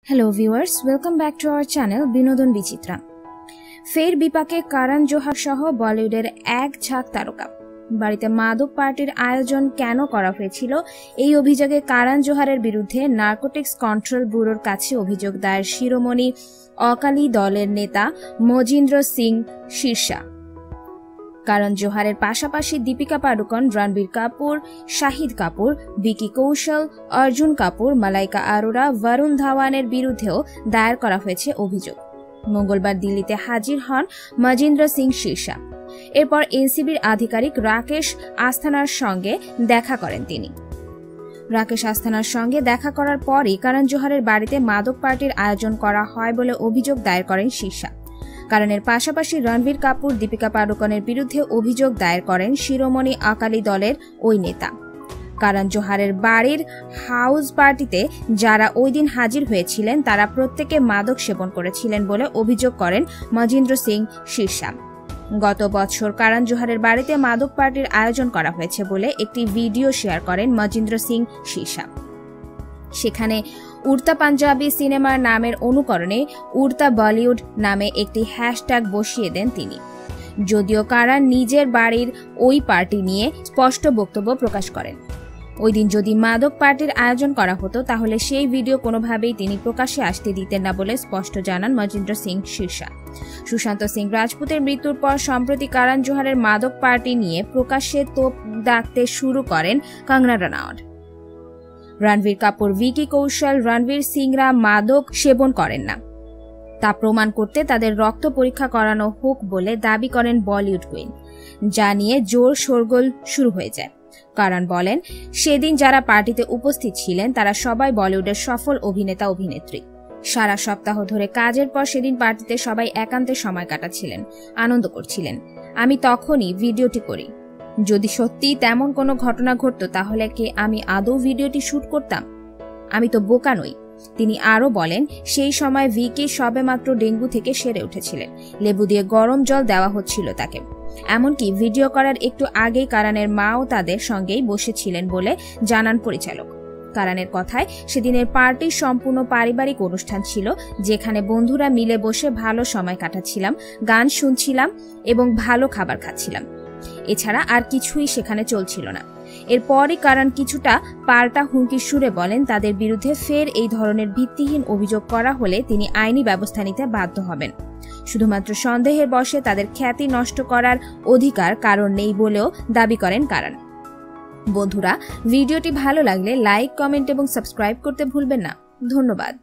Hello viewers, welcome back to our channel বিনোদন বিচিত্রা। ফের বিপাকে কারণ জোহার সহ বলিউডের এক ঝাঁক তারকা। বাড়িতে মাদক পার্টির আয়োজন কেন করা হয়েছিল এই অভিযোগে কারণ জোহারের বিরুদ্ধে নার্কোটিক্স কন্ট্রোল ব্যুরোর কাছে অভিযোগ দায়ের শিরোমণি অকালি দলের নেতা মজিন্দ্র সিং শিরসা। কারণ জোহারের পাশাপাশি দীপিকা পাডুকোন, রণবীর কাপুর, শাহিদ কাপুর, ভিকি কৌশল, অর্জুন কাপুর, মালাইকা আরোরা, বরুণ ধাওয়ানের বিরুদ্ধেও দায়ের করা হয়েছে অভিযোগ। মঙ্গলবার দিল্লিতে হাজির হন মজিন্দ্র সিং শিরসা। এরপর এনসিবির আধিকারিক রাকেশ আস্থানার সঙ্গে দেখা করেন তিনি। রাকেশ আস্থানার সঙ্গে দেখা করার পরই কারণ জোহারের বাড়িতে মাদক পার্টির আয়োজন করা হয় বলে অভিযোগ দায়ের করেন শিরসা। কারণের পাশাপাশি রণবীর কাপুর, দীপিকা পাডুকোনের বিরুদ্ধে অভিযোগ দায়ের করেন শিরোমণি আকালি দলের ওই নেতা। কারণ জোহারের বাড়ির হাউস পার্টিতে যারা ওই দিন হাজির হয়েছিলেন তারা প্রত্যেকে মাদক সেবন করেছিলেন বলে অভিযোগ করেন মজিন্দ্র সিং শিরসা। গত বছর কারণ জোহারের বাড়িতে মাদক পার্টির আয়োজন করা হয়েছে বলে একটি ভিডিও শেয়ার করেন মজিন্দ্র সিং শিরসা। সেখানে উড়তা পাঞ্জাবি সিনেমার নামের অনুকরণে উড়তা বলিউড নামে একটি হ্যাশট্যাগ বসিয়ে দেন তিনি। যদিও কারণ নিজের বাড়ির ওই পার্টি নিয়ে স্পষ্ট বক্তব্য প্রকাশ করেন। ওই দিন যদি মাদক পার্টির আয়োজন করা হতো তাহলে সেই ভিডিও কোনোভাবেই তিনি প্রকাশ্যে আসতে দিতেন না বলে স্পষ্ট জানান মজিন্দ্র সিং শিরসা। সুশান্ত সিং রাজপুতের মৃত্যুর পর সম্প্রতি কারণ জোহারের মাদক পার্টি নিয়ে প্রকাশ্যে তোপ দাগতে শুরু করেন কঙ্গনা রানাউত। রণবীর কাপুর, ভিকি কৌশল, রণবীর সিংরা মাদক সেবন করেন না তা প্রমাণ করতে তাদের রক্ত পরীক্ষা করানো হোক বলে দাবি করেন বলিউড কুইন, যা নিয়ে জোর শোরগোল শুরু হয়ে যায়। কারণ বলেন, সেদিন যারা পার্টিতে উপস্থিত ছিলেন তারা সবাই বলিউডের সফল অভিনেতা অভিনেত্রী। সারা সপ্তাহ ধরে কাজের পর সেদিন পার্টিতে সবাই একান্তে সময় কাটাচ্ছিলেন, আনন্দ করছিলেন। আমি তখনই ভিডিওটি করি। যদি সত্যি তেমন কোনো ঘটনা ঘটতো তাহলে কি আমি আদৌ ভিডিওটি শুট করতাম? আমি তো বোকা নই। তিনি আরও বলেন, সেই সময় ভিকি সবেমাত্র ডেঙ্গু থেকে সেরে উঠেছিলেন। লেবু দিয়ে গরম জল দেওয়া হচ্ছিল তাকে। এমনকি ভিডিও করার একটু আগেই কারণের মাও তাদের সঙ্গেই বসেছিলেন বলে জানান পরিচালক। কারণের কথায়, সেদিনের পার্টি সম্পূর্ণ পারিবারিক অনুষ্ঠান ছিল, যেখানে বন্ধুরা মিলে বসে ভালো সময় কাটাচ্ছিলাম, গান শুনছিলাম এবং ভালো খাবার খাচ্ছিলাম। এছাড়া আর কিছুই সেখানে চলছিল না। এরপরই কারণ কিছুটা পাল্টা হুমকির সুরে বলেন, তাদের বিরুদ্ধে ফের এই ধরনের ভিত্তিহীন অভিযোগ করা হলে তিনি আইনি ব্যবস্থা নিতে বাধ্য হবেন। শুধুমাত্র সন্দেহের বশে তাদের খ্যাতি নষ্ট করার অধিকার কারণ নেই বলেও দাবি করেন কারণ। বন্ধুরা, ভিডিওটি ভালো লাগলে লাইক, কমেন্ট এবং সাবস্ক্রাইব করতে ভুলবেন না। ধন্যবাদ।